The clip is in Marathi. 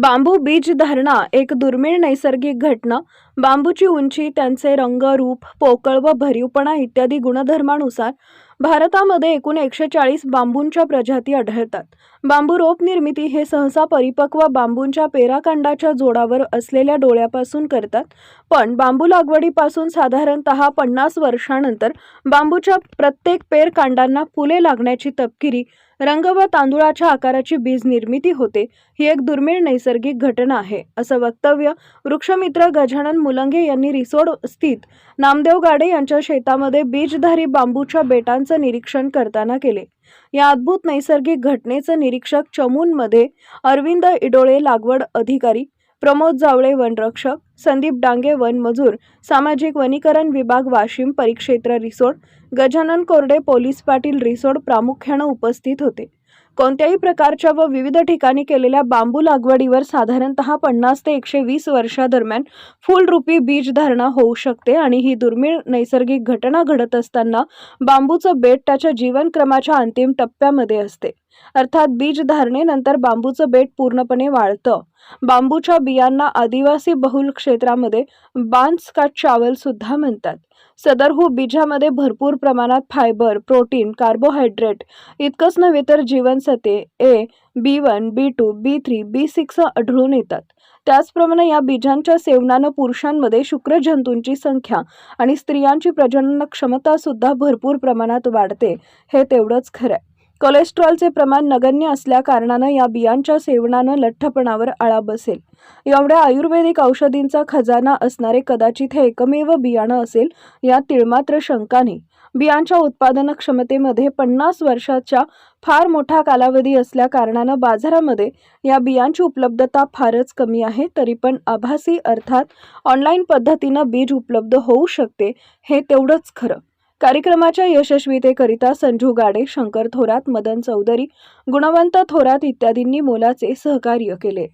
बांबू बीज धारणा एक दुर्मिळ नैसर्गिक घटना। बांबूची उंची, त्यांचे रंग, रूप, पोकळ व भरीवपणा इत्यादी गुणधर्मानुसार भारतामध्ये एकूण 140 बांबूंच्या प्रजाती आढळतात। बांबू रोप निर्मिती हे सहसा परिपक्व बांबूंच्या पेराकांडाच्या जोडावर असलेल्या डोळ्यापासून करतात, पण बांबू लागवडीपासून साधारणतः 50 वर्षांनंतर बांबूच्या प्रत्येक पेरकांडांना फुले लागण्याची तपकिरी रंग व तांदुळाच्या आकाराची बीज निर्मिती होते। ही एक दुर्मिळ नैसर्गिक घटना आहे, असं वक्तव्य वृक्षमित्र गजानन मुलंगे यांनी रिसोड स्थित नामदेव गाडे यांच्या शेतामध्ये बीजधारी बांबूच्या बेटांचं निरीक्षण करताना केले। या अद्भुत नैसर्गिक घटनेचं निरीक्षक चमूनमध्ये अरविंद इडोळे लागवड अधिकारी, प्रमोद जावळे वनरक्षक, संदीप डांगे वन मजूर, सामाजिक वनीकरण विभाग वाशिम परिक्षेत्र रिसोड, गजानन कोरडे पोलीस पाटील रिसोड प्रामुख्याने उपस्थित होते। कोणत्याही प्रकारच्या व विविध ठिकाणी केलेल्या बांबू लागवडीवर साधारणतः 50 ते 120 वर्षादरम्यान फुलरूपी बीज धारणा होऊ शकते आणि ही दुर्मिळ नैसर्गिक घटना घडत असताना बांबूचं बेट त्याच्या जीवनक्रमाच्या अंतिम टप्प्यामध्ये असते। अर्थात बीज धारणेनंतर बांबूचं बेट पूर्णपणे वाळतं। बांबूच्या बियांना आदिवासी बहुल क्षेत्रामध्ये बांस का चावल सुद्धा म्हणतात। सदरहू बीजामध्ये भरपूर प्रमाणात फायबर, प्रोटीन, कार्बोहायड्रेट इतकंच नव्हे तर जीवनसत्वे ए, B1, B2, B3, B6 आढळून येतात। त्याचप्रमाणे या बीजांच्या सेवनानं पुरुषांमध्ये शुक्रजंतूंची संख्या आणि स्त्रियांची प्रजनन क्षमता सुद्धा भरपूर प्रमाणात वाढते, हे तेवढंच खरं आहे। कोलेस्ट्रॉलचे प्रमाण नगण्य असल्या कारणानं या बियांच्या सेवनानं लठ्ठपणावर आळा बसेल। एवढ्या आयुर्वेदिक औषधींचा खजाना असणारे कदाचित हे एकमेव बियाणं असेल, यात तिळमात्र शंका नाही। बियांच्या उत्पादन क्षमतेमध्ये 50 वर्षाचा फार मोठा कालावधी असल्या कारणानं बाजारामध्ये या बियांची उपलब्धता फारच कमी आहे। तरी पण आभासी अर्थात ऑनलाईन पद्धतीनं बीज उपलब्ध होऊ शकते, हे तेवढंच खरं। कार्यक्रमाच्या यशस्वीतेकरिता संजू गाडे, शंकर थोरात, मदन चौधरी, गुणवंत थोरात इत्यादींनी मोलाचे सहकार्य केले।